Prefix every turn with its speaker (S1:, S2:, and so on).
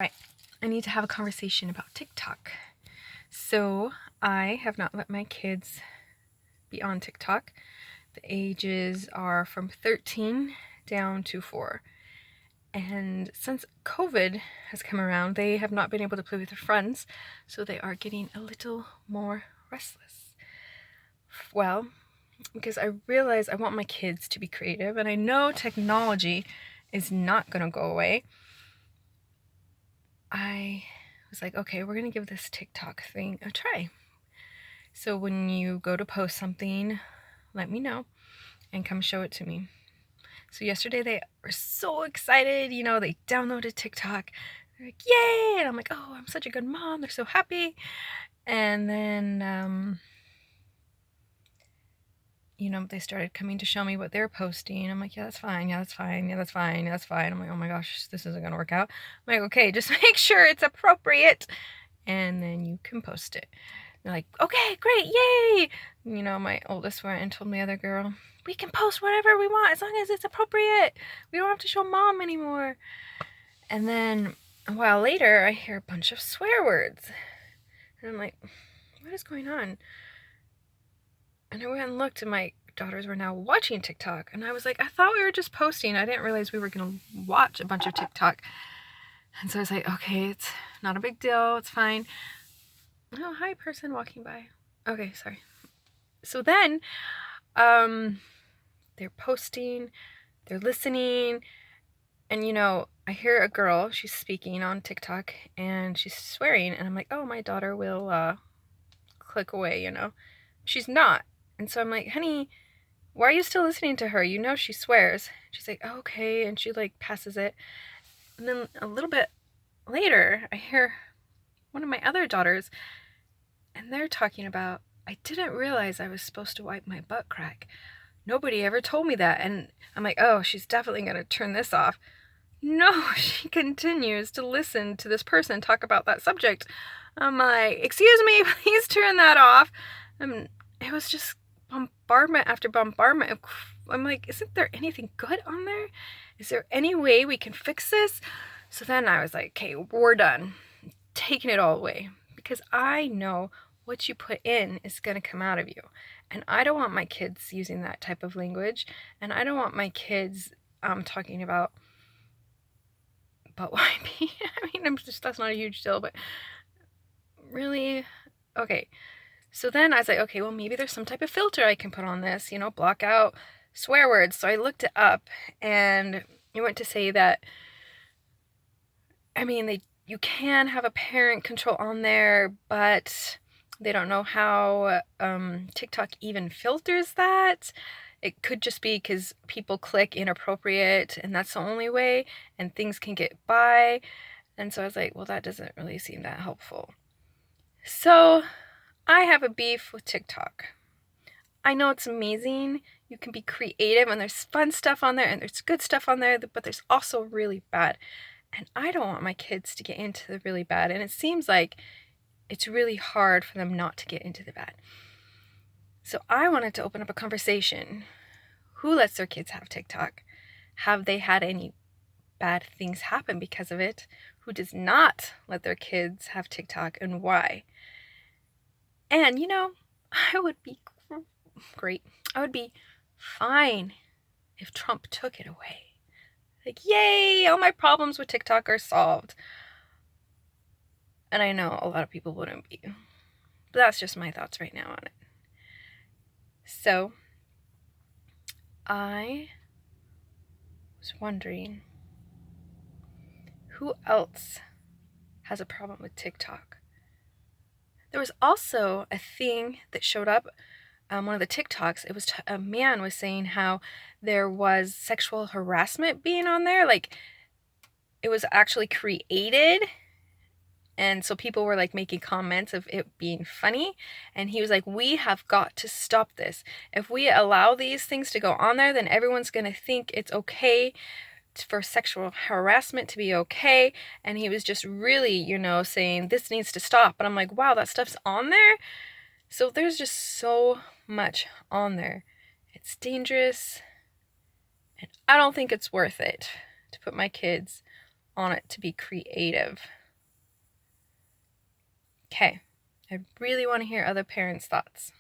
S1: Right. I need to have a conversation about TikTok. So I have not let my kids be on TikTok. The ages are from 13 down to 4. And since COVID has come around, they have not been able to play with their friends, so they are getting a little more restless. Well, because I realize I want my kids to be creative, and I know technology is not going to go away. I was like, okay, we're going to give this TikTok thing a try. So when you go to post something, let me know and come show it to me. So yesterday they were so excited, they downloaded TikTok. They're like, yay! And I'm like, oh, I'm such a good mom. They're so happy. And then, they started coming to show me what they're posting. I'm like, yeah, that's fine. Yeah, that's fine. Yeah, that's fine. Yeah, that's fine. I'm like, oh my gosh, this isn't going to work out. I'm like, okay, just make sure it's appropriate. And then you can post it. They're like, okay, great, yay! My oldest went and told my other girl, we can post whatever we want as long as it's appropriate. We don't have to show mom anymore. And then a while later, I hear a bunch of swear words. And I'm like, what is going on? And I went and looked, and my daughters were now watching TikTok. And I was like, I thought we were just posting. I didn't realize we were going to watch a bunch of TikTok. And so I was like, okay, it's not a big deal. It's fine. Oh, hi, person walking by. Okay, sorry. So then, they're posting, they're listening, and I hear a girl, she's speaking on TikTok, and she's swearing, and I'm like, oh, my daughter will, click away, She's not. And so I'm like, honey, why are you still listening to her? She swears. She's like, oh, okay, and she, passes it. And then a little bit later, I hear one of my other daughters, and they're talking about, I didn't realize I was supposed to wipe my butt crack. Nobody ever told me that. And I'm like, oh, she's definitely going to turn this off. No, she continues to listen to this person talk about that subject. I'm like, excuse me, please turn that off. It was just bombardment after bombardment. I'm like, isn't there anything good on there? Is there any way we can fix this? So then I was like, okay, we're done. Taking it all away. Because I know what you put in is going to come out of you. And I don't want my kids using that type of language. And I don't want my kids talking about butt wiping. That's not a huge deal, but really? Okay. So then I was like, okay, well, maybe there's some type of filter I can put on this, block out swear words. So I looked it up, and it went to say that, you can have a parent control on there, but they don't know how TikTok even filters that. It could just be because people click inappropriate, and that's the only way, and things can get by. And so I was like, well, that doesn't really seem that helpful. So I have a beef with TikTok. I know it's amazing. You can be creative, and there's fun stuff on there, and there's good stuff on there, but there's also really bad. And I don't want my kids to get into the really bad. And it seems like it's really hard for them not to get into the bad. So I wanted to open up a conversation. Who lets their kids have TikTok? Have they had any bad things happen because of it? Who does not let their kids have TikTok, and why? And, I would be great. I would be fine if Trump took it away. Like, yay, all my problems with TikTok are solved. And I know a lot of people wouldn't be. But that's just my thoughts right now on it. So, I was wondering, who else has a problem with TikTok? There was also a thing that showed up, one of the TikToks. It was a man was saying how there was sexual harassment being on there. Like, it was actually created. And so people were making comments of it being funny. And he was like, we have got to stop this. If we allow these things to go on there, then everyone's going to think it's okay for sexual harassment to be okay. And he was just really, saying this needs to stop. But I'm like, wow, that stuff's on there. So there's just so much on there. It's dangerous. And I don't think it's worth it to put my kids on it to be creative. Okay, I really want to hear other parents' thoughts.